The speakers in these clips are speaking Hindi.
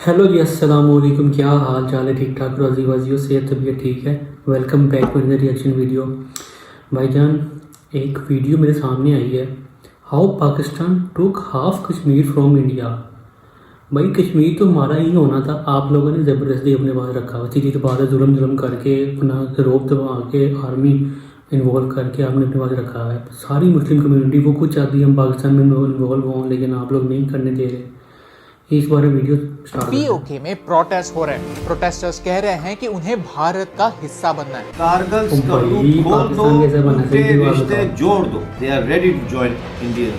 हेलो जी, अस्सलाम वालेकुम। क्या हाल चाल है? ठीक ठाक, राजी वाजी हो, सेहत तबीयत ठीक है? Welcome back to the reaction video. भाईजान, एक वीडियो मेरे सामने आई है, how Pakistan took half Kashmir from India. भाई, कश्मीर तो हमारा ही होना था, आप लोगों ने ज़बरदस्ती अपने पास रखा हुआ। सीधी तो बात है, जुल्म करके अपना रोब दबा के आर्मी इन्वॉल्व करके आपने अपने पास रखा है। सारी मुस्लिम कम्युनिटी वो खुद चाहती है हम पाकिस्तान में इन्वॉल्व हों, लेकिन आप लोग नहीं करने दे रहे। इस बारे वीडियो स्टार्ट करते हैं। पीओके में प्रोटेस्ट हो रहे हैं। प्रोटेस्टर्स कह रहे हैं कि उन्हें भारत का हिस्सा बनना है। कारगिल भाई, करतूत खोल दो, पाकिस्तान कैसे बना? उनके सही बात रिश्ते बताओ। जोड़ दो। They are ready to join Indian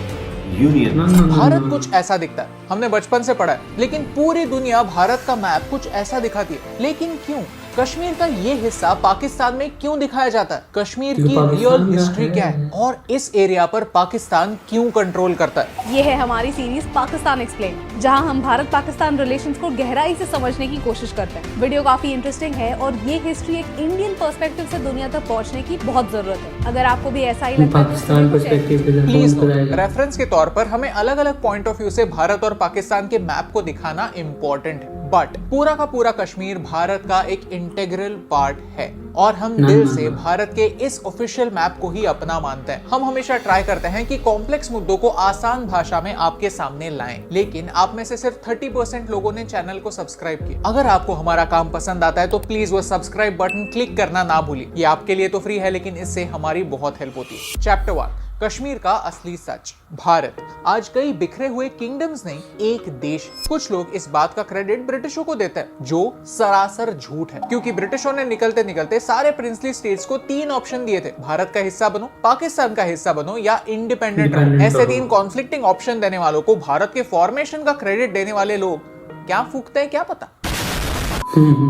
union. Bharat कुछ ऐसा दिखता है, हमने बचपन से पढ़ा है, लेकिन पूरी दुनिया भारत का मैप कुछ ऐसा दिखाती है। लेकिन क्यों कश्मीर का ये हिस्सा पाकिस्तान में क्यों दिखाया जाता है? कश्मीर की पाकिस्तान रियल का हिस्ट्री है। क्या है और इस एरिया पर पाकिस्तान क्यों कंट्रोल करता है? ये है हमारी सीरीज पाकिस्तान एक्सप्लेन, जहां हम भारत पाकिस्तान रिलेशंस को गहराई से समझने की कोशिश करते हैं। वीडियो काफी इंटरेस्टिंग है और ये हिस्ट्री एक इंडियन पर्सपेक्टिव से दुनिया तक पहुंचने की बहुत जरूरत है। अगर आपको भी ऐसा ही लगता है तो पाकिस्तान कुछ ऐसा- पर्सपेक्टिव के प्लीज जरिए बताएगा। रेफरेंस के तौर पर हमें अलग अलग पॉइंट ऑफ व्यू से भारत और पाकिस्तान के मैप को दिखाना इम्पोर्टेंट है, बट पूरा का पूरा कश्मीर भारत का एक इंटेग्रल पार्ट है और हम दिल से भारत के इस ऑफिशियल मैप को ही अपना मानते हैं। हम हमेशा ट्राई करते हैं कि कॉम्प्लेक्स मुद्दों को आसान भाषा में आपके सामने लाएं, लेकिन आप में से सिर्फ 30% लोगों ने चैनल को सब्सक्राइब किया। अगर आपको हमारा काम पसंद आता है तो प्लीज वो सब्सक्राइब बटन क्लिक करना ना भूलिए। ये आपके लिए तो फ्री है, लेकिन इससे हमारी बहुत हेल्प होती है। चैप्टर 1, कश्मीर का असली सच। भारत आज कई बिखरे हुए किंगडम्स नहीं, एक देश। कुछ लोग इस बात का क्रेडिट ब्रिटिशों को देते हैं, जो सरासर झूठ है, क्योंकि ब्रिटिशों ने निकलते निकलते सारे प्रिंसली स्टेट्स को 3 ऑप्शन दिए थे: भारत का हिस्सा बनो, पाकिस्तान का हिस्सा बनो या इंडिपेंडेंट रहो। ऐसे 3 कॉन्फ्लिक्टिंग ऑप्शन देने वालों को भारत के फॉर्मेशन का क्रेडिट देने वाले लोग क्या फूकते हैं क्या पता।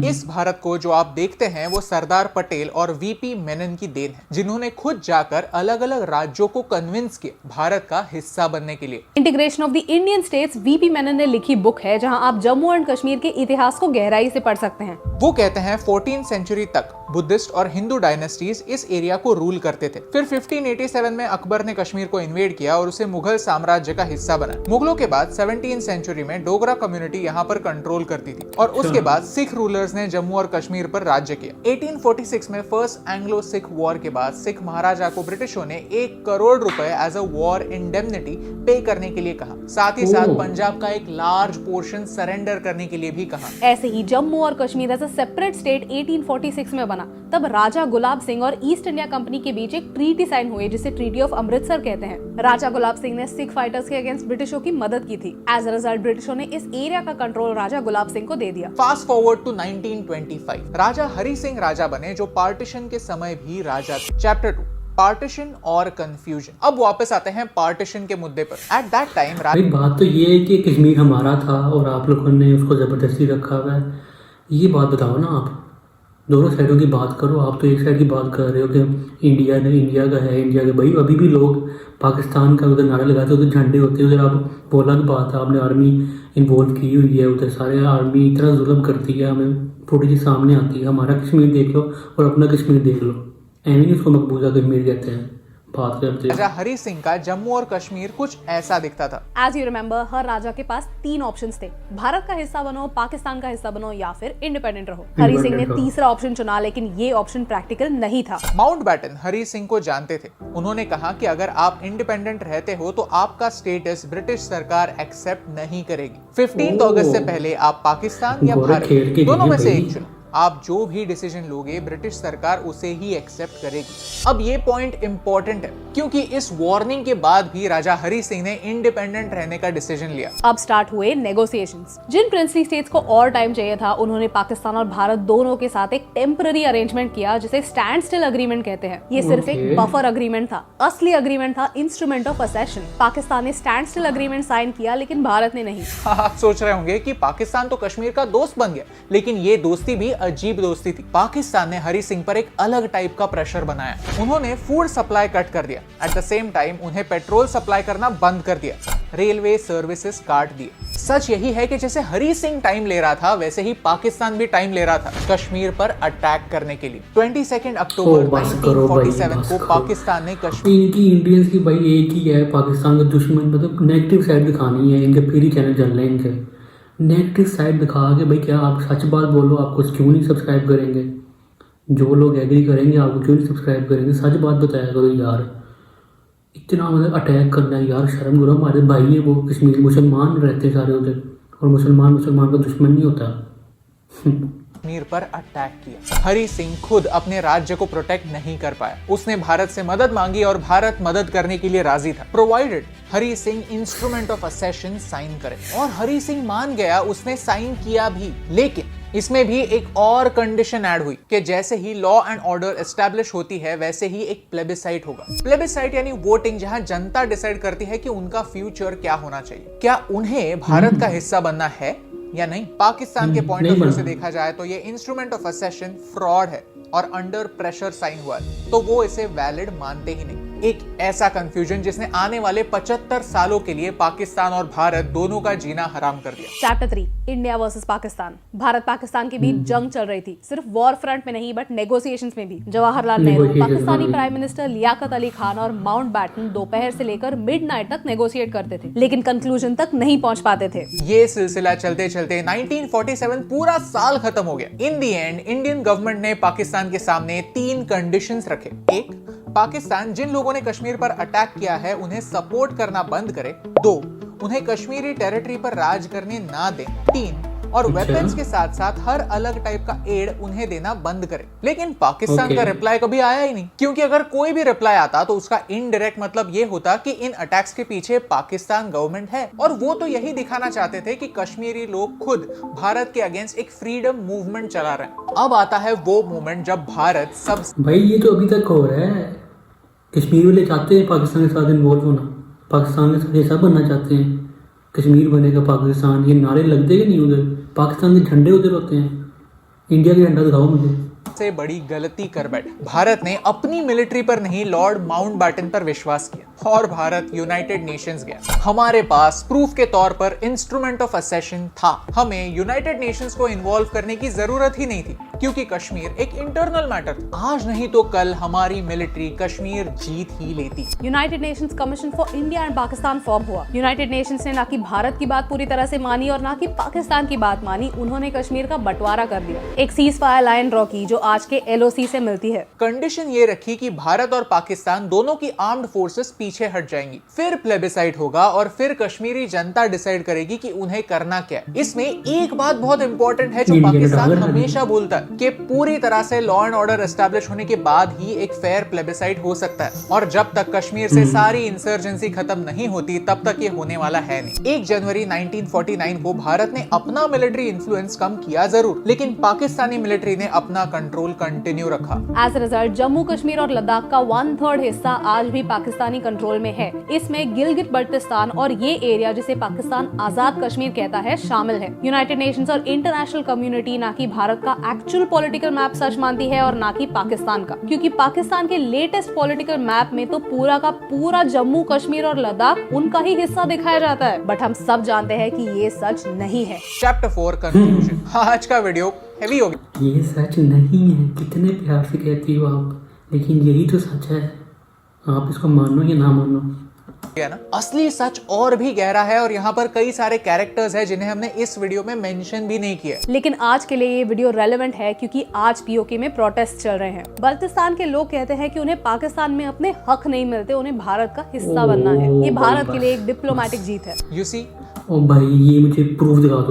इस भारत को जो आप देखते हैं वो सरदार पटेल और वीपी मेनन की देन है, जिन्होंने खुद जाकर अलग अलग राज्यों को कन्विंस किया भारत का हिस्सा बनने के लिए। Integration of the Indian states VP Menon ने लिखी बुक है, जहां आप जम्मू एंड कश्मीर के इतिहास को गहराई से पढ़ सकते हैं। वो कहते हैं 14th सेंचुरी तक बुद्धिस्ट और हिंदू डायनेस्टीज इस एरिया को रूल करते थे। फिर 1587 में अकबर ने कश्मीर को इन्वेड किया और उसे मुगल साम्राज्य का हिस्सा बनाया। मुगलों के बाद 17th सेंचुरी में डोगरा कम्युनिटी यहाँ पर कंट्रोल करती थी और उसके बाद सिख रूलर्स ने जम्मू और कश्मीर पर राज्य किया। 1846 में फर्स्ट एंग्लो सिख वॉर के बाद सिख महाराजा को ब्रिटिशों ने 1 करोड़ रुपए एज अ वॉर इंडेमनिटी पे करने के लिए कहा। साथ ही साथ पंजाब का एक लार्ज पोर्शन सरेंडर करने के लिए भी कहा। ऐसे ही जम्मू और Kashmir as a separate state 1846 में बना। तब राजा गुलाब सिंह और ईस्ट इंडिया कंपनी के बीच एक ट्रीटी साइन हुई, जिसे ट्रीटी ऑफ अमृतसर कहते हैं। राजा गुलाब सिंह ने सिख फाइटर्स के अगेंस्ट ब्रिटिशों की मदद की थी। एज अ रिजल्ट ब्रिटिशों ने इस एरिया का कंट्रोल राजा गुलाब सिंह को दे दिया। फास्ट फॉरवर्ड टू 1925, राजा हरि सिंह राजा बने, जो पार्टीशन के समय भी राजा थे। चैप्टर 2, पार्टीशन और कंफ्यूजन। अब वापस आते हैं पार्टीशन के मुद्दे पर। एट दैट टाइम भाई, बात तो ये है कि कश्मीर हमारा था और आप लोगों ने उसको ज़बरदस्ती रखा हुआ है। ये बात बताओ ना, आप दोनों साइडों की बात करो। आप तो एक साइड की बात कर रहे हो कि इंडिया का है, इंडिया का। भाई, अभी भी लोग पाकिस्तान का उधर नारा लगाते, उधर झंडे होते हैं। उधर आप बोला की बात है, आपने आर्मी इन्वॉल्व की हुई है उधर। सारे आर्मी इतना जुल्म करती है, हमें फुटेज सामने आती है। हमारा कश्मीर देख लो और अपना कश्मीर देख लो, एवं उसको मकबूजा कश्मीर कहते हैं। बात करते हैं राजा हरि सिंह का जम्मू और कश्मीर कुछ ऐसा दिखता था। एज यू रिमेम्बर, हर राजा के पास 3 ऑप्शंस थे: भारत का हिस्सा बनो, पाकिस्तान का हिस्सा बनो या फिर इंडिपेंडेंट रहो। हरि सिंह ने तीसरा ऑप्शन चुना, लेकिन ये ऑप्शन प्रैक्टिकल नहीं था। माउंटबेटन हरि सिंह को जानते थे। उन्होंने कहा कि अगर आप इंडिपेंडेंट रहते हो तो आपका स्टेटस ब्रिटिश सरकार एक्सेप्ट नहीं करेगी। 15 अगस्त से पहले आप पाकिस्तान या गोरा खेल भारत के दोनों में लिए से भाई। एक चुनो। आप जो भी डिसीजन लोगे ब्रिटिश सरकार उसे ही एक्सेप्ट करेगी। अब ये पॉइंट इंपॉर्टेंट है, क्योंकि इस वार्निंग के बाद भी राजा हरि सिंह ने इंडिपेंडेंट रहने का डिसीजन लिया। अब स्टार्ट हुए नेगोशिएशंस। जिन प्रिंसली स्टेट्स को और टाइम चाहिए था, उन्होंने पाकिस्तान और भारत दोनों के साथ एक टेम्पररी अरेंजमेंट किया, जिसे स्टैंड स्टिल अग्रीमेंट कहते हैं। ये सिर्फ एक बफर अग्रीमेंट था। असली अग्रीमेंट था इंस्ट्रूमेंट ऑफ असेशन। पाकिस्तान ने स्टैंड स्टिल अग्रीमेंट साइन किया, लेकिन भारत ने नहीं। आप सोच रहे होंगे कि पाकिस्तान तो कश्मीर का दोस्त बन गया, लेकिन ये दोस्ती भी अजीब दोस्ती थी। पाकिस्तान ने हरि सिंह पर एक अलग टाइप का प्रेशर बनाया। उन्होंने फूड सप्लाई कट कर दिया। एट द सेम टाइम उन्हें पेट्रोल सप्लाई करना बंद कर दिया। रेलवे सर्विसेज काट दिए। सच यही है कि जैसे हरि सिंह टाइम ले रहा था, वैसे ही पाकिस्तान भी टाइम ले रहा था कश्मीर पर अटैक करने के लिए। 22 अक्टूबर 1947 को पाकिस्तान ने कश्मीर इनकी इंडियंस की भाई एक ही है, पाकिस्तान का दुश्मन। मतलब नेगेटिव साइड दिखानी है इनके, फिर ही चैनल चल रहे हैं इनके। नेगेटिव साइड दिखा के भाई क्या आप सच बात बोलो, आपको क्यों नहीं सब्सक्राइब करेंगे? जो लोग एग्री करेंगे आपको क्यों नहीं सब्सक्राइब करेंगे? सच बात बताया करो यार। इतना मतलब अटैक करना है यार, शर्म करो। हमारे भाई है वो कश्मीर, मुसलमान रहते हैं सारे उधर, और मुसलमान का दुश्मन नहीं होता। कश्मीर पर अटैक किया। हरि सिंह खुद अपने राज्य को प्रोटेक्ट नहीं कर पाया। उसने भारत से मदद मांगी और भारत मदद करने के लिए राजी था, provided Hari Singh instrument of accession sign करे। और हरि सिंह मान गया, उसने साइन किया भी। लेकिन इसमें भी एक और कंडीशन ऐड हुई कि जैसे ही लॉ एंड ऑर्डर एस्टैब्लिश होती है वैसे ही एक प्लेबिसाइट होगा। प्लेबिसाइट यानी वोटिंग, जहां जनता डिसाइड करती है कि उनका फ्यूचर क्या होना चाहिए, क्या उन्हें भारत का हिस्सा बनना है या नहीं। पाकिस्तान के पॉइंट ऑफ व्यू से देखा जाए तो ये इंस्ट्रूमेंट ऑफ असेशन फ्रॉड है और अंडर प्रेशर साइन हुआ है, तो वो इसे वैलिड मानते ही नहीं। एक ऐसा कंफ्यूजन जिसने आने वाले 75 सालों के लिए पाकिस्तान और भारत दोनों का जीना हराम कर दिया। Chapter 3, India versus Pakistan. Bharat Pakistan के बीच जंग चल रही थी, सिर्फ वॉर फ्रंट में नहीं बट नेगोशिएशंस में भी। जवाहरलाल नेहरू, पाकिस्तानी प्राइम मिनिस्टर लियाकत अली खान और माउंटबैटन दोपहर से लेकर मिडनाइट तक नेगोशिएट करते थे, लेकिन कंक्लूजन तक नहीं पहुंच पाते थे। ये सिलसिला चलते चलते 1947 पूरा साल खत्म हो गया। इन दी एंड इंडियन गवर्नमेंट ने पाकिस्तान के सामने 3 कंडीशंस रखे। एक, पाकिस्तान जिन लोगों ने कश्मीर पर अटैक किया है उन्हें सपोर्ट करना बंद करे। 2, उन्हें कश्मीरी टेरिटरी पर राज करने ना दे। 3, और वेपन्स के साथ साथ हर अलग टाइप का एड उन्हें देना बंद करे। लेकिन पाकिस्तान का रिप्लाई कभी आया ही नहीं, क्योंकि अगर कोई भी रिप्लाई आता तो उसका इनडायरेक्ट मतलब ये होता कि इन अटैक्स के पीछे पाकिस्तान गवर्नमेंट है, और वो तो यही दिखाना चाहते थे कि कश्मीरी लोग खुद भारत के अगेंस्ट एक फ्रीडम मूवमेंट चला रहे हैं। अब आता है वो मोमेंट जब भारत सब भाई ये तो अभी तक हो रहा है। कश्मीर वाले चाहते हैं पाकिस्तान के साथ इन्वॉल्व होना, पाकिस्तान के साथ ऐसा बनना चाहते हैं, कश्मीर बनेगा पाकिस्तान, ये नारे लगते कि नहीं उधर? पाकिस्तान के झंडे उधर होते हैं, इंडिया के झंडा दिखाओ मुझे। से बड़ी गलती कर बैठे। भारत ने अपनी मिलिट्री पर नहीं लॉर्ड माउंटबैटन पर विश्वास किया और भारत यूनाइटेड नेशंस गया। हमारे पास प्रूफ के तौर पर इंस्ट्रूमेंट ऑफ असेशन था। हमें यूनाइटेड नेशंस को इन्वॉल्व करने की जरूरत ही नहीं थी, क्योंकि कश्मीर एक इंटरनल मैटर था। आज नहीं तो कल हमारी मिलिट्री कश्मीर जीत ही लेती। United Nations commission for India and Pakistan form हुआ। यूनाइटेड नेशंस ने ना कि भारत की बात पूरी तरह से मानी और ना कि पाकिस्तान की बात मानी, उन्होंने कश्मीर का बंटवारा कर दिया। एक सीज फायर लाइन ड्रॉ की जो आज के LOC से मिलती है। कंडीशन ये रखी कि भारत और पाकिस्तान दोनों की आर्म्ड फोर्सेस पीछे हट जाएंगी, फिर प्लेबिसाइट होगा और फिर कश्मीरी जनता डिसाइड करेगी कि उन्हें करना क्या है। इसमें एक बात बहुत इंपॉर्टेंट है जो पाकिस्तान हमेशा बोलता है कि पूरी तरह से लॉ एंड ऑर्डर एस्टैब्लिश होने के बाद ही एक फेयर प्लेबिसाइट हो सकता है, और जब तक कश्मीर से सारी इंसर्जेंसी खत्म नहीं होती तब तक ये होने वाला है नहीं। 1 जनवरी 1949 को भारत ने अपना मिलिट्री इन्फ्लुएंस कम किया जरूर, लेकिन पाकिस्तानी मिलिट्री ने अपना कंट्रोल कंटिन्यू रखा। As a result Jammu Kashmir और लद्दाख का 1/3 हिस्सा आज भी पाकिस्तानी कंट्रोल में है। इसमें गिलगित बल्टिस्तान और ये एरिया जिसे पाकिस्तान आजाद कश्मीर कहता है शामिल है। यूनाइटेड नेशंस और इंटरनेशनल कम्युनिटी ना कि भारत का एक्चुअल पॉलिटिकल मैप सच मानती है और ना कि पाकिस्तान का, क्योंकि पाकिस्तान के लेटेस्ट पॉलिटिकल मैप में तो पूरा का पूरा जम्मू कश्मीर और लद्दाख उनका ही हिस्सा दिखाया जाता है। बट हम सब जानते हैं कि ये सच नहीं है। Chapter 4 conclusion. आज का वीडियो हैवी हो गया। ये सच नहीं है, कितने प्यार से कहती हो आप, लेकिन यही तो सच है। आप इसको मानो या ना मानो, ना असली सच और भी गहरा है, और यहाँ पर कई सारे कैरेक्टर्स हैं जिन्हें हमने इस वीडियो में मेंशन भी नहीं किया। लेकिन आज के लिए ये वीडियो रेलेवेंट है क्योंकि आज POK में प्रोटेस्ट चल रहे हैं। बल्तिस्तान के लोग कहते हैं कि उन्हें पाकिस्तान में अपने हक नहीं मिलते, उन्हें भारत का हिस्सा बनना है। ये भारत के लिए एक डिप्लोमेटिक जीत है। यू सी, ओ भाई ये मुझे प्रूफ दिखा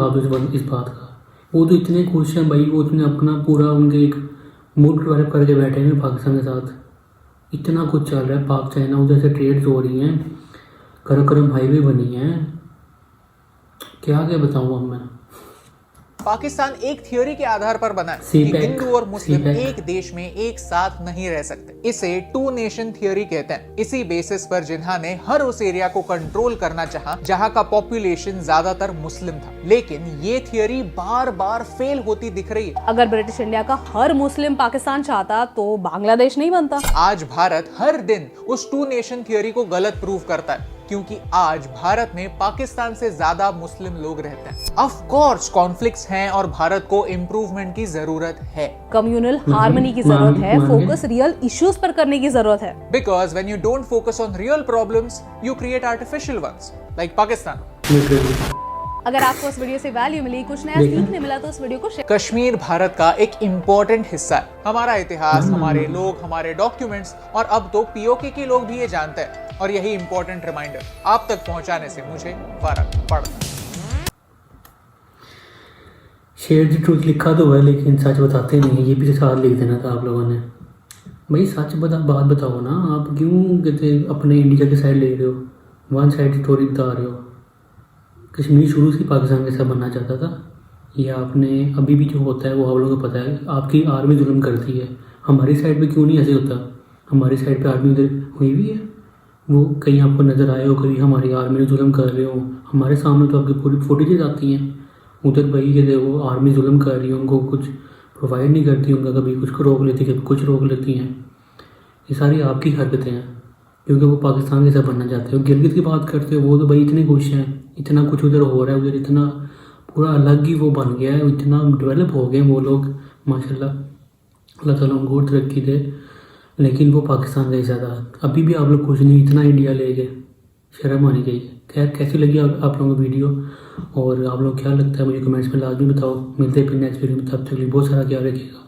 दो इस बात का। वो तो इतने खुश हैं भाई, वो इतने अपना पूरा उनके एक मूड डेवलप करके बैठे हैं पाकिस्तान के साथ। इतना कुछ चल रहा है, पाक चाइना उधर से ट्रेड्स हो रही हैं, कराकोरम हाईवे बनी है, क्या क्या बताऊँ अब मैं। पाकिस्तान एक थियोरी के आधार पर बना है कि हिंदू और मुस्लिम एक देश में एक साथ नहीं रह सकते। इसे 2 नेशन थियोरी कहते हैं। इसी बेसिस पर जिन्हा ने हर उस एरिया को कंट्रोल करना चाहा जहां का पॉपुलेशन ज्यादातर मुस्लिम था, लेकिन ये थियोरी बार बार फेल होती दिख रही है। अगर ब्रिटिश इंडिया का हर मुस्लिम पाकिस्तान चाहता तो बांग्लादेश नहीं बनता। आज भारत हर दिन उस 2 नेशन थियोरी को गलत प्रूव करता है, क्योंकि आज भारत में पाकिस्तान से ज्यादा मुस्लिम लोग रहते हैं। ऑफ कोर्स कॉन्फ्लिक्ट्स हैं और भारत को इम्प्रूवमेंट की जरूरत है, कम्युनल हार्मनी की जरूरत है, फोकस रियल इश्यूज पर करने की जरूरत है। Because when you don't focus on real problems you create artificial ones, like Pakistan. अगर आपको इस वीडियो से वैल्यू मिली, कुछ नया देखा? सीखने मिला तो इस वीडियो को शेयर कश्मीर भारत का एक इम्पोर्टेंट हिस्सा है। हमारा इतिहास, हमारे लोग, हमारे डॉक्यूमेंट्स और अब तो पीओके के लोग भी ये जानते हैं। और यही इम्पोर्टेंट रिमाइंडर आप तक पहुंचाने से मुझे फर्क पड़ता है। शेयर द ट्रूथ लिखा तो हुआ है लेकिन सच बताते नहीं है, ये भी साथ लिख देना था आप लोगों ने। भाई सच बात बताओ ना, आप क्यों कहते अपने इंडिया की साइड ले रहे हो, वन साइड स्टोरी बता रहे हो। कश्मीर शुरू से पाकिस्तान के साथ बनना चाहता था, ये आपने अभी भी जो होता है वो आप लोगों को पता है। आपकी आर्मी जुल्म करती है, हमारी साइड पे क्यों नहीं ऐसे होता? हमारी साइड पे आर्मी उधर हुई भी है, वो कहीं आपको नज़र आए हो कभी हमारी आर्मी ने जुल्म कर रहे हो? हमारे सामने तो आपकी पूरी फुटेजेज आती हैं। उधर भाई कहते वो आर्मी जुल्म कर रही है, उनको कुछ प्रोवाइड नहीं करती, उनका कभी कुछ को रोक लेती, कभी कुछ रोक लेती हैं। ये सारी आपकी हरकतें हैं क्योंकि वो पाकिस्तान के साथ बनना चाहते हो। गिलगित की बात करते हो, वो तो भाई इतने खुश हैं, इतना कुछ उधर हो रहा है, उधर इतना पूरा अलग ही वो बन गया है, इतना डेवलप हो गए वो लोग माशाल्लाह, अल्लाह ताला उनको और तरक्की दे। लेकिन वो पाकिस्तान का हिस्सा था, अभी भी आप लोग कुछ नहीं, इतना इंडिया ले गए, शर्म आनी चाहिए। खैर कैसी लगी आप लोगों को वीडियो, और आप लोग क्या लगता है मुझे कमेंट्स में लाजमी बताओ। मिलते हैं फिर नेक्स्ट वीडियो में, तब तक के लिए बहुत सारा ख्याल रखिएगा।